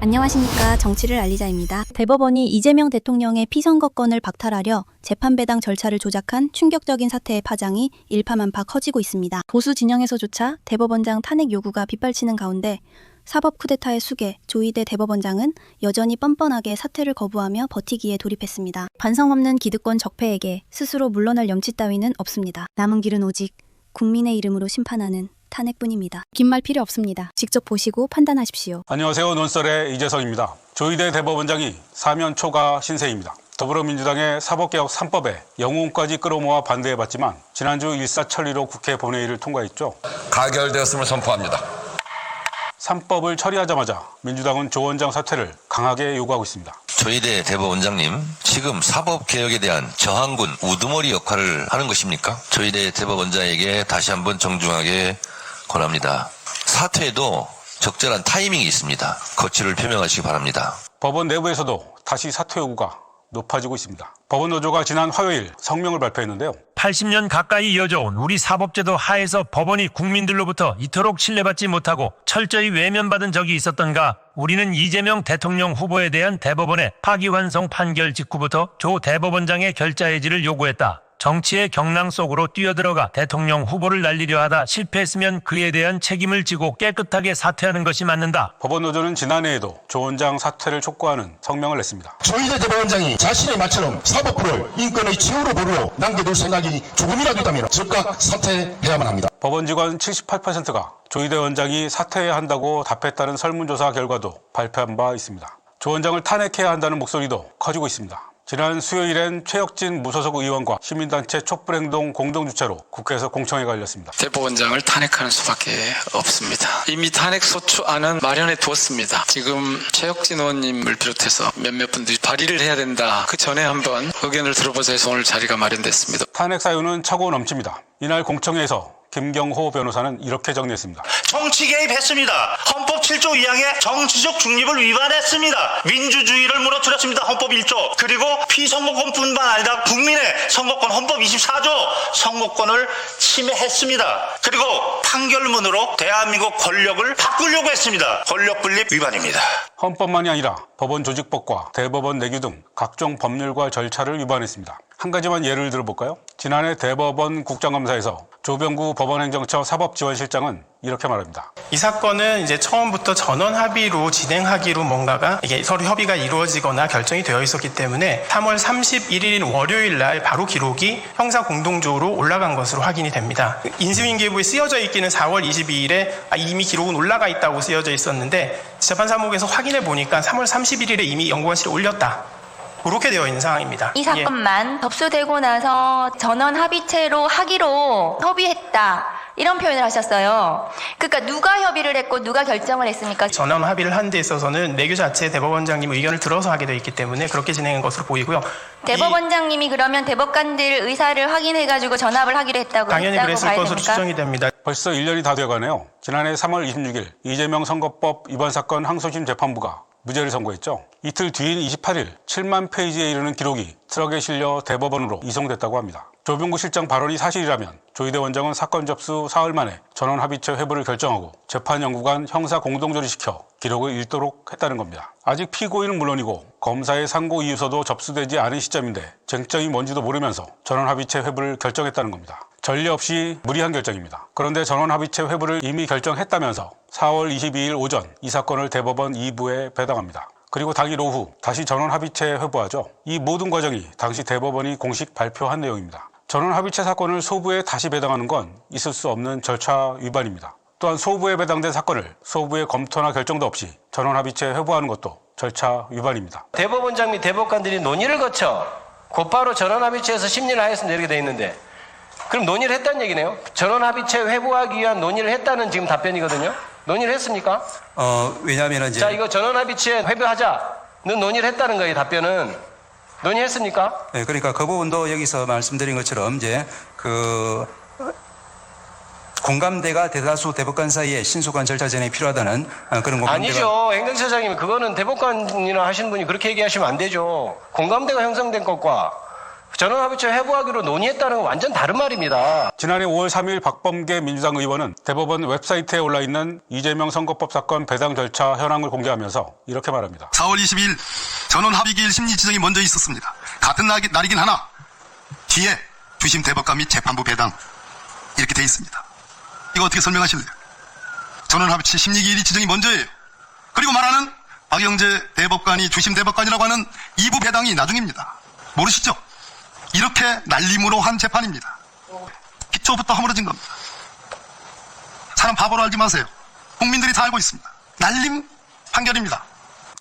안녕하십니까. 정치를 알리자입니다. 대법원이 이재명 대통령의 피선거권을 박탈하려 재판배당 절차를 조작한 충격적인 사태의 파장이 일파만파 커지고 있습니다. 보수 진영에서조차 대법원장 탄핵 요구가 빗발치는 가운데 사법 쿠데타의 수괴 조희대 대법원장은 여전히 뻔뻔하게 사퇴를 거부하며 버티기에 돌입했습니다. 반성 없는 기득권 적폐에게 스스로 물러날 염치 따위는 없습니다. 남은 길은 오직 국민의 이름으로 심판하는 탄핵뿐입니다. 긴 말 필요 없습니다. 직접 보시고 판단하십시오. 안녕하세요. 논설의 이재성입니다. 조희대 대법원장이 사면 초과 신세입니다. 더불어민주당의 사법개혁 3법에 영혼까지 끌어모아 반대해봤지만 지난주 일사천리로 국회 본회의를 통과했죠. 가결되었음을 선포합니다. 3법을 처리하자마자 민주당은 조 원장 사퇴를 강하게 요구하고 있습니다. 조희대 대법원장님, 지금 사법개혁에 대한 저항군 우두머리 역할을 하는 것입니까? 조희대 대법원장에게 다시 한번 정중하게 권합니다. 사퇴에도 적절한 타이밍이 있습니다. 거취를 표명하시기 바랍니다. 법원 내부에서도 다시 사퇴 요구가 높아지고 있습니다. 법원 노조가 지난 화요일 성명을 발표했는데요. 80년 가까이 이어져온 우리 사법제도 하에서 법원이 국민들로부터 이토록 신뢰받지 못하고 철저히 외면받은 적이 있었던가? 우리는 이재명 대통령 후보에 대한 대법원의 파기환송 판결 직후부터 조 대법원장의 결자 해지를 요구했다. 정치의 경랑 속으로 뛰어들어가 대통령 후보를 날리려 하다 실패했으면 그에 대한 책임을 지고 깨끗하게 사퇴하는 것이 맞는다. 법원 노조는 지난해에도 조 원장 사퇴를 촉구하는 성명을 냈습니다. 조희대 대법원장이 자신의 말처럼 사법부를 인권의 최후로 보루로 남겨둘 생각이 조금이라도 있다면 즉각 사퇴해야만 합니다. 법원 직원 78%가 조희대 원장이 사퇴해야 한다고 답했다는 설문조사 결과도 발표한 바 있습니다. 조 원장을 탄핵해야 한다는 목소리도 커지고 있습니다. 지난 수요일엔 최혁진 무소속 의원과 시민단체 촛불행동 공동주최로 국회에서 공청회가 열렸습니다. 대법원장을 탄핵하는 수밖에 없습니다. 이미 탄핵소추안은 마련해 두었습니다. 지금 최혁진 의원님을 비롯해서 몇몇 분들이 발의를 해야 된다. 그 전에 한번 의견을 들어보자 해서 오늘 자리가 마련됐습니다. 탄핵 사유는 차고 넘칩니다. 이날 공청회에서 김경호 변호사는 이렇게 정리했습니다. 정치 개입했습니다. 헌법 7조 2항의 정치적 중립을 위반했습니다. 민주주의를 무너뜨렸습니다. 헌법 1조. 그리고 피선거권뿐만 아니라 국민의 선거권 헌법 24조 선거권을 침해했습니다. 그리고 판결문으로 대한민국 권력을 바꾸려고 했습니다. 권력 분립 위반입니다. 헌법만이 아니라 법원 조직법과 대법원 내규 등 각종 법률과 절차를 위반했습니다. 한 가지만 예를 들어볼까요? 지난해 대법원 국정감사에서 조병구 법원행정처 사법지원실장은 이렇게 말합니다. 이 사건은 이제 처음부터 전원 합의로 진행하기로 뭔가가 이게 서로 협의가 이루어지거나 결정이 되어 있었기 때문에 3월 31일인 월요일 날 바로 기록이 형사 공동조로 올라간 것으로 확인이 됩니다. 인수인계부에 쓰여져 있기는 4월 22일에 이미 기록은 올라가 있다고 쓰여져 있었는데 재판사무국에서 확인해 보니까 3월 31일에 이미 연구원실에 올렸다. 그렇게 되어 있는 상황입니다. 이 사건만 접수되고 나서 전원 합의체로 하기로 협의했다. 이런 표현을 하셨어요. 그러니까 누가 협의를 했고 누가 결정을 했습니까? 전원 합의를 한 데 있어서는 내규 자체에 대법원장님 의견을 들어서 하게 되어 있기 때문에 그렇게 진행한 것으로 보이고요. 대법원장님이 그러면 대법관들 의사를 확인해가지고 전합을 하기로 했다고 당연히 그랬을 봐야 것으로 됩니까? 추정이 됩니다. 벌써 1년이 다 돼가네요. 지난해 3월 26일 이재명 선거법 위반 사건 항소심 재판부가 무죄를 선고했죠. 이틀 뒤인 28일 7만 페이지에 이르는 기록이 트럭에 실려 대법원으로 이송됐다고 합니다. 조병구 실장 발언이 사실이라면 조희대 원장은 사건 접수 사흘 만에 전원 합의체 회부를 결정하고 재판 연구관 형사 공동조리시켜 기록을 읽도록 했다는 겁니다. 아직 피고인은 물론이고 검사의 상고 이유서도 접수되지 않은 시점인데 쟁점이 뭔지도 모르면서 전원 합의체 회부를 결정했다는 겁니다. 전례 없이 무리한 결정입니다. 그런데 전원 합의체 회부를 이미 결정했다면서 4월 22일 오전 이 사건을 대법원 2부에 배당합니다. 그리고 당일 오후 다시 전원 합의체 회부하죠. 이 모든 과정이 당시 대법원이 공식 발표한 내용입니다. 전원 합의체 사건을 소부에 다시 배당하는 건 있을 수 없는 절차 위반입니다. 또한 소부에 배당된 사건을 소부의 검토나 결정도 없이 전원 합의체 회부하는 것도 절차 위반입니다. 대법원장 및 대법관들이 논의를 거쳐 곧바로 전원 합의체에서 심리를 하여서 내리게 돼 있는데 그럼 논의를 했다는 얘기네요. 전원 합의체 회부하기 위한 논의를 했다는 지금 답변이거든요. 논의를 했습니까? 왜냐하면 이제 자, 이거 전원 합의체 회부하자는 논의를 했다는 거예요. 답변은 논의했습니까? 네, 그러니까 그 부분도 여기서 말씀드린 것처럼 이제 공감대가 대다수 대법관 사이에 신속한 절차 진행이 필요하다는 그런 공감대가 아니죠. 행정처장님 그거는 대법관이나 하시는 분이 그렇게 얘기하시면 안 되죠. 공감대가 형성된 것과 전원합의체 회부하기로 논의했다는 건 완전 다른 말입니다. 지난해 5월 3일 박범계 민주당 의원은 대법원 웹사이트에 올라있는 이재명 선거법 사건 배당 절차 현황을 공개하면서 이렇게 말합니다. 4월 20일 전원합의기일 심리 지정이 먼저 있었습니다. 같은 날이긴 하나 뒤에 주심 대법관 및 재판부 배당 이렇게 돼 있습니다. 이거 어떻게 설명하실래요? 전원합의체 심리기일이 지정이 먼저예요. 그리고 말하는 박영재 대법관이 주심 대법관이라고 하는 2부 배당이 나중입니다. 모르시죠? 이렇게 날림으로 한 재판입니다. 기초부터 허물어진 겁니다. 사람 바보로 알지 마세요. 국민들이 다 알고 있습니다. 날림 판결입니다.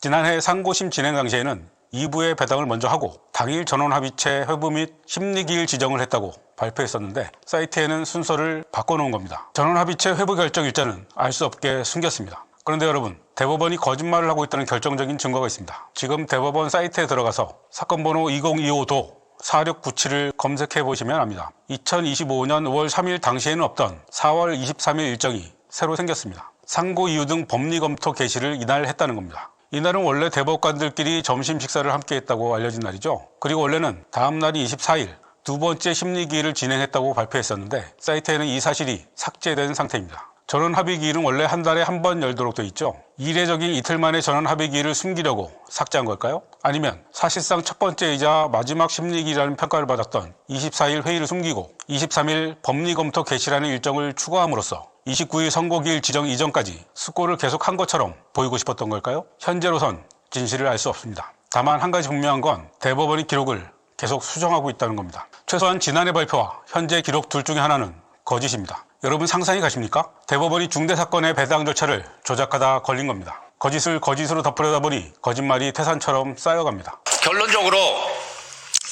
지난해 상고심 진행 당시에는 2부의 배당을 먼저 하고 당일 전원합의체 회부 및 심리기일 지정을 했다고 발표했었는데 사이트에는 순서를 바꿔놓은 겁니다. 전원합의체 회부 결정 일자는 알 수 없게 숨겼습니다. 그런데 여러분, 대법원이 거짓말을 하고 있다는 결정적인 증거가 있습니다. 지금 대법원 사이트에 들어가서 사건 번호 2025도 4697을 검색해 보시면 압니다. 2025년 5월 3일 당시에는 없던 4월 23일 일정이 새로 생겼습니다. 상고 이유 등 법리 검토 개시를 이날 했다는 겁니다. 이날은 원래 대법관들끼리 점심 식사를 함께 했다고 알려진 날이죠. 그리고 원래는 다음 날이 24일 두 번째 심리기일을 진행했다고 발표했었는데 사이트에는 이 사실이 삭제된 상태입니다. 전원합의기일은 원래 한 달에 한 번 열도록 돼 있죠. 이례적인 이틀 만에 전원합의기일을 숨기려고 삭제한 걸까요? 아니면 사실상 첫 번째이자 마지막 심리기일이라는 평가를 받았던 24일 회의를 숨기고 23일 법리검토 개시라는 일정을 추가함으로써 29일 선고기일 지정 이전까지 숙고를 계속한 것처럼 보이고 싶었던 걸까요? 현재로선 진실을 알 수 없습니다. 다만 한 가지 분명한 건 대법원이 기록을 계속 수정하고 있다는 겁니다. 최소한 지난해 발표와 현재 기록 둘 중에 하나는 거짓입니다. 여러분 상상이 가십니까? 대법원이 중대사건의 배당 절차를 조작하다 걸린 겁니다. 거짓을 거짓으로 덮으려다 보니 거짓말이 태산처럼 쌓여갑니다. 결론적으로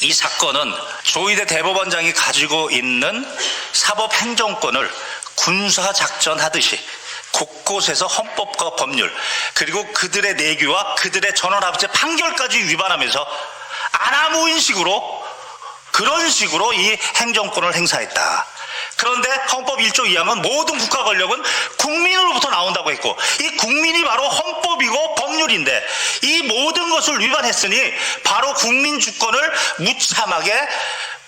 이 사건은 조희대 대법원장이 가지고 있는 사법행정권을 군사작전하듯이 곳곳에서 헌법과 법률 그리고 그들의 내규와 그들의 전원합의체 판결까지 위반하면서 아나무인식으로 그런 식으로 이 행정권을 행사했다. 그런데 헌법 1조 2항은 모든 국가 권력은 국민으로부터 나온다고 했고 이 국민이 바로 헌법이고 법률인데 이 모든 것을 위반했으니 바로 국민 주권을 무참하게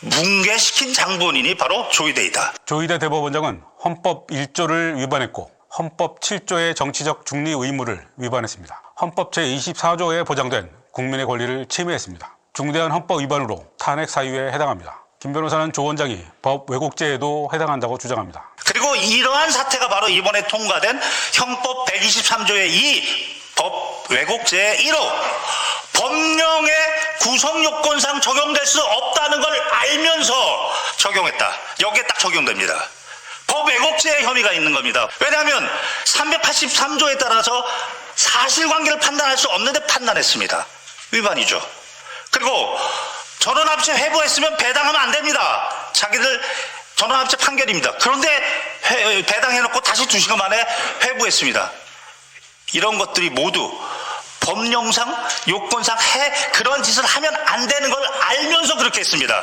뭉개시킨 장본인이 바로 조희대이다. 조희대 대법원장은 헌법 1조를 위반했고 헌법 7조의 정치적 중리 의무를 위반했습니다. 헌법 제24조에 보장된 국민의 권리를 침해했습니다. 중대한 헌법 위반으로 탄핵 사유에 해당합니다. 김 변호사는 조 원장이 법 왜곡죄에도 해당한다고 주장합니다. 그리고 이러한 사태가 바로 이번에 통과된 형법 123조의 2 법 왜곡죄의 1호 법령의 구성요건상 적용될 수 없다는 걸 알면서 적용했다. 여기에 딱 적용됩니다. 법 왜곡죄의 혐의가 있는 겁니다. 왜냐하면 383조에 따라서 사실관계를 판단할 수 없는데 판단했습니다. 위반이죠. 그리고 전원합의체 회부했으면 배당하면 안 됩니다. 자기들 전원합의체 판결입니다. 그런데 배당해놓고 다시 2시간 만에 회부했습니다. 이런 것들이 모두 법령상 요건상 그런 짓을 하면 안 되는 걸 알면서 그렇게 했습니다.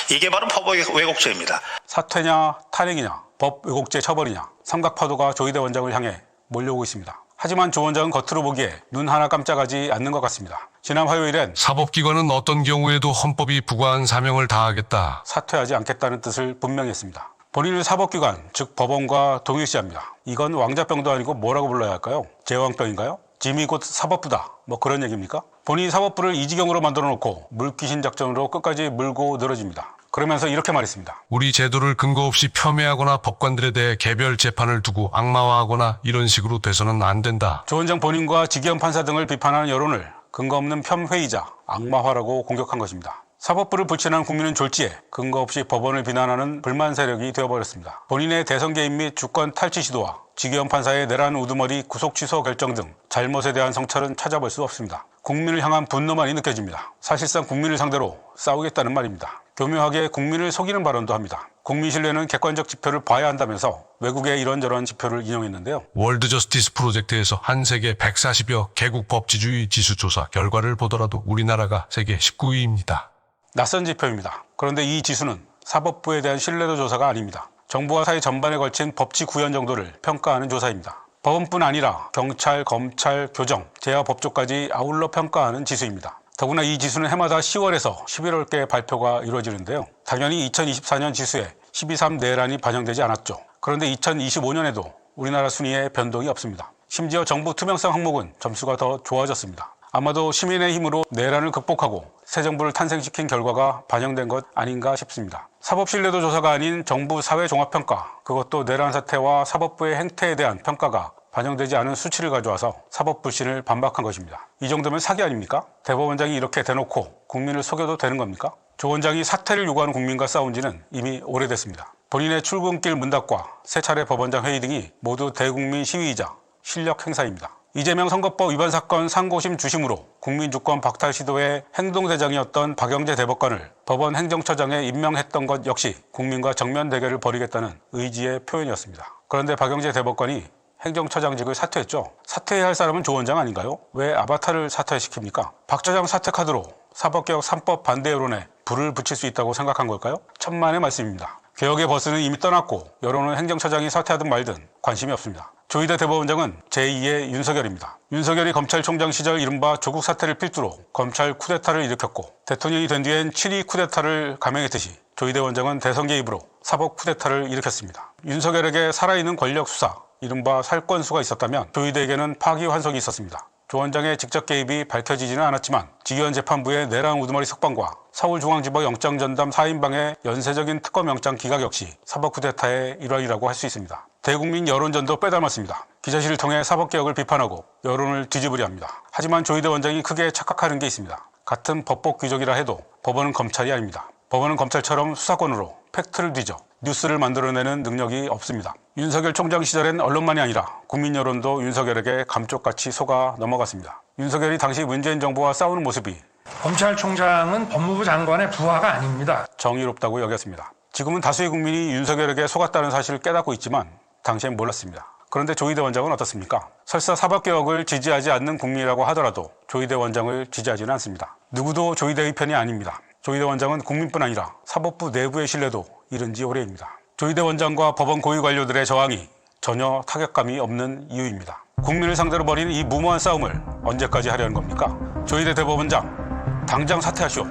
이게 바로 법 왜곡죄입니다. 사퇴냐 탄핵이냐 법 왜곡죄 처벌이냐 삼각파도가 조희대 원장을 향해 몰려오고 있습니다. 하지만 조 원장은 겉으로 보기에 눈 하나 깜짝하지 않는 것 같습니다. 지난 화요일엔 사법기관은 어떤 경우에도 헌법이 부과한 사명을 다하겠다. 사퇴하지 않겠다는 뜻을 분명히 했습니다. 본인을 사법기관, 즉 법원과 동일시합니다. 이건 왕자병도 아니고 뭐라고 불러야 할까요? 제왕병인가요? 짐이 곧 사법부다. 뭐 그런 얘기입니까? 본인이 사법부를 이 지경으로 만들어 놓고 물귀신 작전으로 끝까지 물고 늘어집니다. 그러면서 이렇게 말했습니다. 우리 제도를 근거 없이 폄훼하거나 법관들에 대해 개별 재판을 두고 악마화하거나 이런 식으로 돼서는 안 된다. 조 원장 본인과 지기현 판사 등을 비판하는 여론을 근거 없는 폄훼이자 악마화라고 공격한 것입니다. 사법부를 불신하는 국민은 졸지에 근거 없이 법원을 비난하는 불만 세력이 되어버렸습니다. 본인의 대선 개입 및 주권 탈취 시도와 지기현 판사의 내란 우두머리 구속 취소 결정 등 잘못에 대한 성찰은 찾아볼 수 없습니다. 국민을 향한 분노만이 느껴집니다. 사실상 국민을 상대로 싸우겠다는 말입니다. 교묘하게 국민을 속이는 발언도 합니다. 국민 신뢰는 객관적 지표를 봐야 한다면서 외국의 이런저런 지표를 인용했는데요. 월드 저스티스 프로젝트에서 한 세계 140여 개국 법치주의 지수 조사 결과를 보더라도 우리나라가 세계 19위입니다. 낯선 지표입니다. 그런데 이 지수는 사법부에 대한 신뢰도 조사가 아닙니다. 정부와 사회 전반에 걸친 법치 구현 정도를 평가하는 조사입니다. 법원뿐 아니라 경찰, 검찰, 교정, 재야 법조까지 아울러 평가하는 지수입니다. 더구나 이 지수는 해마다 10월에서 11월께 발표가 이루어지는데요. 당연히 2024년 지수에 12.3 내란이 반영되지 않았죠. 그런데 2025년에도 우리나라 순위에 변동이 없습니다. 심지어 정부 투명성 항목은 점수가 더 좋아졌습니다. 아마도 시민의 힘으로 내란을 극복하고 새 정부를 탄생시킨 결과가 반영된 것 아닌가 싶습니다. 사법신뢰도 조사가 아닌 정부 사회종합평가, 그것도 내란 사태와 사법부의 행태에 대한 평가가 반영되지 않은 수치를 가져와서 사법 불신을 반박한 것입니다. 이 정도면 사기 아닙니까? 대법원장이 이렇게 대놓고 국민을 속여도 되는 겁니까? 조 원장이 사퇴를 요구하는 국민과 싸운 지는 이미 오래됐습니다. 본인의 출근길 문답과 세 차례 법원장 회의 등이 모두 대국민 시위이자 실력 행사입니다. 이재명 선거법 위반 사건 상고심 주심으로 국민주권 박탈 시도의 행동대장이었던 박영재 대법관을 법원 행정처장에 임명했던 것 역시 국민과 정면 대결을 벌이겠다는 의지의 표현이었습니다. 그런데 박영재 대법관이 행정처장직을 사퇴했죠. 사퇴해야 할 사람은 조 원장 아닌가요? 왜 아바타를 사퇴시킵니까? 박 처장 사퇴 카드로 사법개혁 3법 반대 여론에 불을 붙일 수 있다고 생각한 걸까요? 천만의 말씀입니다. 개혁의 버스는 이미 떠났고 여론은 행정처장이 사퇴하든 말든 관심이 없습니다. 조희대 대법원장은 제2의 윤석열입니다. 윤석열이 검찰총장 시절 이른바 조국 사태를 필두로 검찰 쿠데타를 일으켰고 대통령이 된 뒤엔 7.2 쿠데타를 감행했듯이 조희대 원장은 대선 개입으로 사법 쿠데타를 일으켰습니다. 윤석열에게 살아있는 권력 수사, 이른바 살권수가 있었다면 조희대에게는 파기환송이 있었습니다. 조 원장의 직접 개입이 밝혀지지는 않았지만 지기현 재판부의 내란 우두머리 석방과 서울중앙지법 영장전담 4인방의 연쇄적인 특검 영장 기각 역시 사법 쿠데타의 일환이라고 할 수 있습니다. 대국민 여론전도 빼닮았습니다. 기자실을 통해 사법개혁을 비판하고 여론을 뒤집으려 합니다. 하지만 조희대 원장이 크게 착각하는 게 있습니다. 같은 법복 귀족이라 해도 법원은 검찰이 아닙니다. 법원은 검찰처럼 수사권으로 팩트를 뒤져 뉴스를 만들어내는 능력이 없습니다. 윤석열 총장 시절엔 언론만이 아니라 국민 여론도 윤석열에게 감쪽같이 속아 넘어갔습니다. 윤석열이 당시 문재인 정부와 싸우는 모습이 검찰총장은 법무부 장관의 부하가 아닙니다. 정의롭다고 여겼습니다. 지금은 다수의 국민이 윤석열에게 속았다는 사실을 깨닫고 있지만 당시엔 몰랐습니다. 그런데 조희대 원장은 어떻습니까? 설사 사법개혁을 지지하지 않는 국민이라고 하더라도 조희대 원장을 지지하지는 않습니다. 누구도 조희대의 편이 아닙니다. 조희대 원장은 국민뿐 아니라 사법부 내부의 신뢰도 잃은 지 오래입니다. 조희대 원장과 법원 고위 관료들의 저항이 전혀 타격감이 없는 이유입니다. 국민을 상대로 벌이는 이 무모한 싸움을 언제까지 하려는 겁니까? 조희대 대법원장, 당장 사퇴하시오.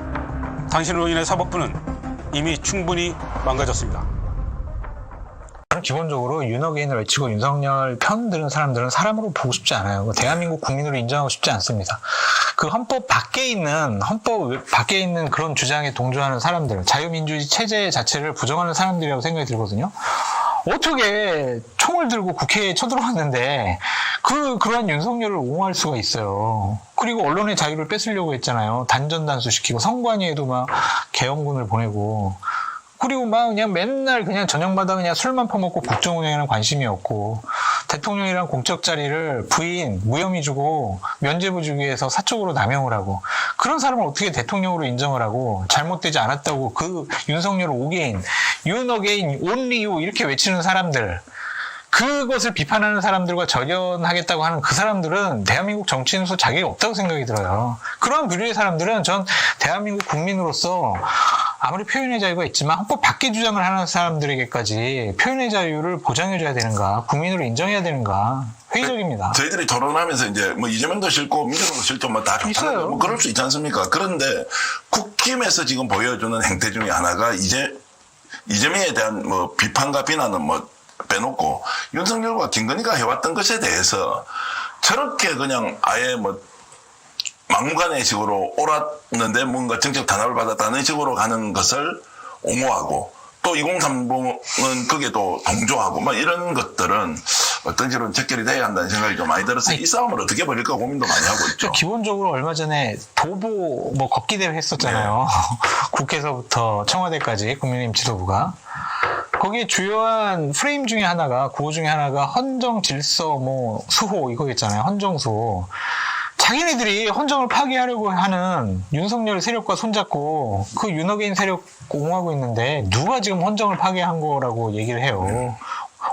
당신으로 인해 사법부는 이미 충분히 망가졌습니다. 저는 기본적으로 윤어게인을 외치고 윤석열 편 드는 사람들은 사람으로 보고 싶지 않아요. 대한민국 국민으로 인정하고 싶지 않습니다. 그 헌법 밖에 있는 그런 주장에 동조하는 사람들, 자유민주주의 체제 자체를 부정하는 사람들이라고 생각이 들거든요. 어떻게 총을 들고 국회에 쳐들어왔는데 그러한 윤석열을 옹호할 수가 있어요. 그리고 언론의 자유를 뺏으려고 했잖아요. 단전단수시키고 선관위에도 막 계엄군을 보내고, 그리고 막 그냥 맨날 그냥 저녁마다 그냥 술만 퍼먹고 국정 운영에는 관심이 없고, 대통령이란 공적 자리를 부인, 무혐의 주고 면죄부 주기 위해서 사적으로 남용을 하고, 그런 사람을 어떻게 대통령으로 인정을 하고 잘못되지 않았다고 그 윤석열 오게인, 윤어게인, 온리유 이렇게 외치는 사람들, 그것을 비판하는 사람들과 절연하겠다고 하는 그 사람들은 대한민국 정치인으로서 자격이 없다고 생각이 들어요. 그러한 부류의 사람들은 전 대한민국 국민으로서 아무리 표현의 자유가 있지만 헌법 밖의 주장을 하는 사람들에게까지 표현의 자유를 보장해줘야 되는가, 국민으로 인정해야 되는가, 회의적입니다. 저희들이 토론하면서 이제 뭐 이재명도 싫고 민주당도 싫고 뭐 다 좋잖아요. 뭐 그럴 수 있지 않습니까? 그런데 국힘에서 지금 보여주는 행태 중에 하나가 이재명에 대한 뭐 비판과 비난은 뭐 빼놓고 윤석열과 김건희가 해왔던 것에 대해서 저렇게 그냥 아예 뭐 막무가내 식으로 옳았는데 뭔가 정책 탄압을 받았다는 식으로 가는 것을 옹호하고, 또 2030은 그게 또 동조하고 막 이런 것들은 어떤 식으로 적결이 돼야 한다는 생각이 좀 많이 들어서 이 싸움을 어떻게 벌일까 고민도 많이 하고 있죠. 기본적으로 얼마 전에 도보 걷기 대회 했었잖아요. 네. 국회에서부터 청와대까지 국민의힘 지도부가. 거기에 주요한 프레임 중에 하나가, 구호 중에 하나가 헌정 질서 수호 이거 있잖아요. 헌정수호. 자기네들이 헌정을 파괴하려고 하는 윤석열 세력과 손잡고 그 윤어게인 세력 옹호하고 있는데 누가 지금 헌정을 파괴한 거라고 얘기를 해요.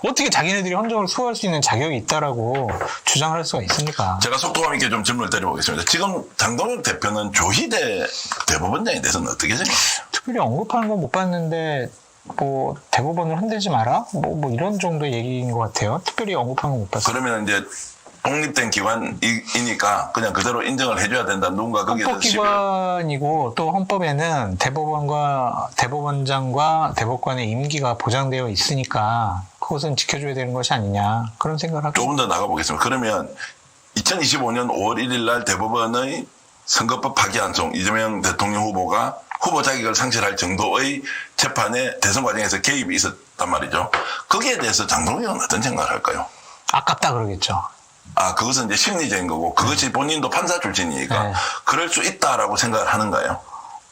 어떻게 자기네들이 헌정을 수호할 수 있는 자격이 있다라고 주장을 할 수가 있습니까? 제가 속도감 있게 좀 질문을 드려보겠습니다. 지금 장동혁 대표는 조희대 대법원장에 대해서는 어떻게 생각하세요? 특별히 언급하는 건 못 봤는데 뭐 대법원을 흔들지 마라? 뭐 이런 정도의 얘기인 것 같아요. 특별히 언급한 건 못 봤어요. 그러면 이제 독립된 기관이니까 그냥 그대로 인정을 해줘야 된다. 누군가 거기에 대해서 헌법기관이고 또 헌법에는 대법원장과 대법관의 임기가 보장되어 있으니까 그것은 지켜줘야 되는 것이 아니냐 그런 생각을 하고 조금 더 나가보겠습니다. 그러면 2025년 5월 1일 날 대법원의 선거법 파기환송 이재명 대통령 후보가 후보 자격을 상실할 정도의 재판에 대선 과정에서 개입이 있었단 말이죠. 거기에 대해서 장동혁은 어떤 생각을 할까요? 아깝다 그러겠죠. 아, 그것은 이제 심리적인 거고 그것이 본인도 판사 출신이니까 그럴 수 있다라고 생각을 하는가요?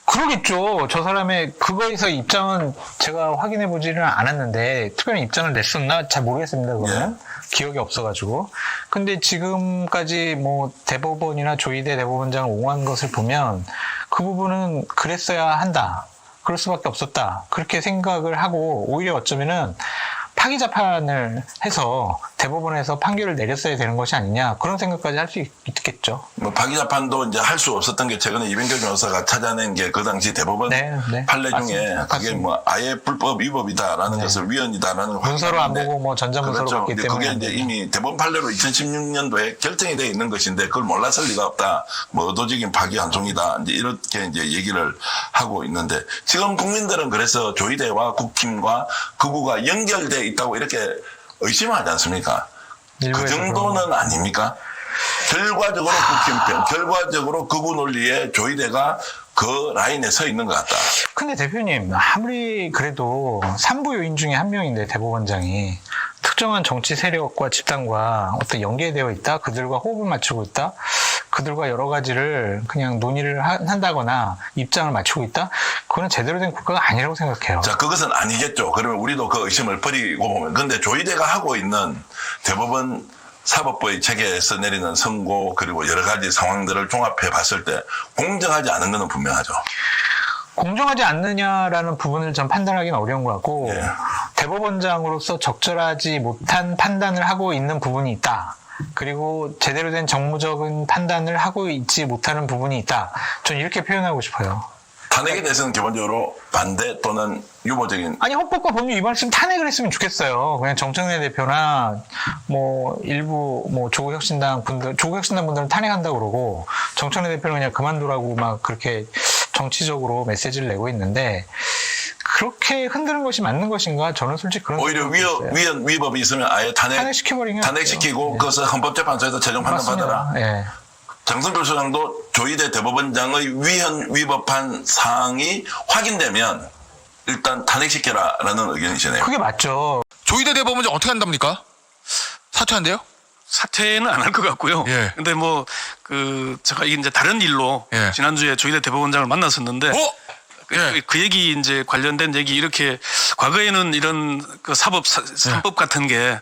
그러겠죠. 저 사람의 그거에서 입장은 제가 확인해 보지는 않았는데 특별히 입장을 냈었나 잘 모르겠습니다. 그거는 기억이 없어가지고. 근데 지금까지 뭐 대법원이나 조희대 대법원장을 옹호한 것을 보면 그 부분은 그랬어야 한다. 그럴 수밖에 없었다. 그렇게 생각을 하고 오히려 어쩌면은 파기 재판을 해서 대법원에서 판결을 내렸어야 되는 것이 아니냐 그런 생각까지 할 수 있겠죠. 뭐 파기 재판도 이제 할 수 없었던 게 최근에 이병철 변호사가 찾아낸 게 그 당시 대법원 판례 중에 맞습니다. 그게 뭐 아예 불법 위법이다라는 것을 위헌이다라는 문서로 안 보고 뭐 전자문서로 그렇죠. 봤기 근데 때문에 그게 이제 이미 대법원 판례로 2016년도에 결정이 되어 있는 것인데 그걸 몰랐을 리가 없다. 뭐 의도적인 파기환송이다. 이제 이렇게 이제 얘기를 하고 있는데 지금 국민들은 그래서 조희대와 국힘과 극우가 연결돼 있다고 이렇게 의심하지 않습니까? 그 정도는 아닙니까? 결과적으로 국힘 편, 결과적으로 극우 논리에 조희대가 그 라인에 서 있는 것 같다. 근데 대표님 아무리 그래도 3부 요인 중에 한 명인데 대법원장이 특정한 정치 세력과 집단과 어떤 연계되어 있다, 그들과 호흡을 맞추고 있다, 그들과 여러 가지를 그냥 논의를 한다거나 입장을 맞추고 있다, 그거는 제대로 된 국가가 아니라고 생각해요. 자, 그것은 아니겠죠. 그러면 우리도 그 의심을 버리고 보면. 근데 조희대가 하고 있는 대법원 사법부의 체계에서 내리는 선고 그리고 여러 가지 상황들을 종합해 봤을 때 공정하지 않은 것은 분명하죠. 공정하지 않느냐라는 부분을 좀 판단하기는 어려운 것 같고 대법원장으로서 적절하지 못한 판단을 하고 있는 부분이 있다. 그리고 제대로 된 정무적인 판단을 하고 있지 못하는 부분이 있다. 저는 이렇게 표현하고 싶어요. 탄핵에 대해서는 기본적으로 반대 또는 유보적인. 아니 헌법과 법률 위반했으면 탄핵을 했으면 좋겠어요. 그냥 정청래 대표나 뭐 일부 뭐 조국혁신당 분들은 탄핵한다고 그러고 정청래 대표는 그냥 그만두라고 막 그렇게 정치적으로 메시지를 내고 있는데 그렇게 흔드는 것이 맞는 것인가? 저는 솔직히 그런 오히려 위헌 위법이 있으면 아예 탄핵시키고 그것을 헌법재판소에서 최종 판단 받아라. 예. 장성필 소장도 조희대 대법원장의 위헌 위법한 사항이 확인되면 일단 탄핵시켜라라는 의견이시네요. 그게 맞죠. 조희대 대법원장 어떻게 한답니까? 사퇴한대요? 사퇴는 안 할 것 같고요. 예. 근데 뭐 제가 이제 다른 일로 지난주에 조희대 대법원장을 만났었는데 그 얘기 이제 관련된 얘기 이렇게 과거에는 이런 그 사법 같은 게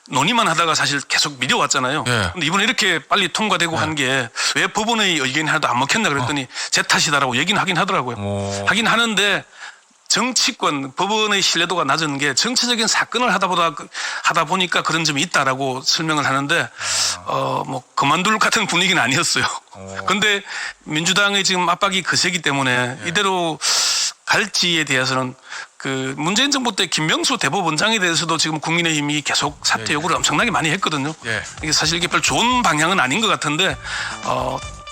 논의만 하다가 사실 계속 미뤄왔잖아요. 근데 이번에 이렇게 빨리 통과되고 한 게 왜 법원의 의견이 하나도 안 먹혔나 그랬더니 제 탓이다라고 얘기는 하긴 하더라고요. 하긴 하는데 정치권, 법원의 신뢰도가 낮은 게 정치적인 사건을 하다 보니까 그런 점이 있다라고 설명을 하는데, 뭐, 그만둘 같은 분위기는 아니었어요. 근데 민주당의 지금 압박이 거세기 때문에 이대로 갈지에 대해서는 그 문재인 정부 때 김명수 대법원장에 대해서도 지금 국민의힘이 계속 사퇴 요구를 엄청나게 많이 했거든요. 이게 사실 이게 별 좋은 방향은 아닌 것 같은데,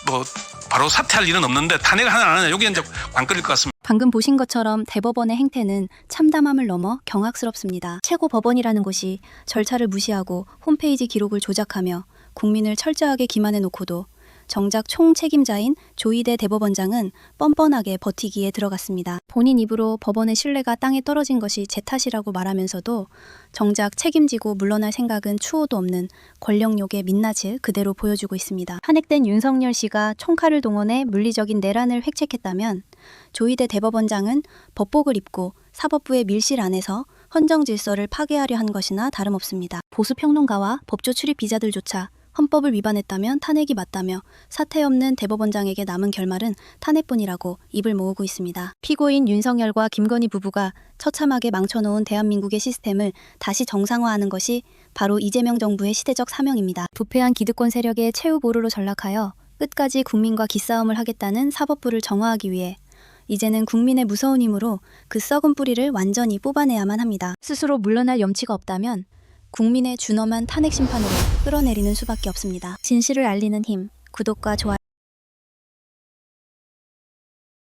뭐, 바로 사퇴할 일은 없는데 탄핵을 하나 안 하냐, 여기 이제 관건일 것 같습니다. 방금 보신 것처럼 대법원의 행태는 참담함을 넘어 경악스럽습니다. 최고법원이라는 곳이 절차를 무시하고 홈페이지 기록을 조작하며 국민을 철저하게 기만해 놓고도 정작 총책임자인 조희대 대법원장은 뻔뻔하게 버티기에 들어갔습니다. 본인 입으로 법원의 신뢰가 땅에 떨어진 것이 제 탓이라고 말하면서도 정작 책임지고 물러날 생각은 추호도 없는 권력욕의 민낯을 그대로 보여주고 있습니다. 탄핵된 윤석열 씨가 총칼을 동원해 물리적인 내란을 획책했다면 조희대 대법원장은 법복을 입고 사법부의 밀실 안에서 헌정 질서를 파괴하려 한 것이나 다름없습니다. 보수 평론가와 법조 출입 기자들조차 헌법을 위반했다면 탄핵이 맞다며 사퇴 없는 대법원장에게 남은 결말은 탄핵뿐이라고 입을 모으고 있습니다. 피고인 윤석열과 김건희 부부가 처참하게 망쳐놓은 대한민국의 시스템을 다시 정상화하는 것이 바로 이재명 정부의 시대적 사명입니다. 부패한 기득권 세력의 최후 보루로 전락하여 끝까지 국민과 기싸움을 하겠다는 사법부를 정화하기 위해 이제는 국민의 무서운 힘으로 그 썩은 뿌리를 완전히 뽑아내야만 합니다. 스스로 물러날 염치가 없다면 국민의 준엄한 탄핵 심판으로 끌어내리는 수밖에 없습니다. 진실을 알리는 힘, 구독과 좋아요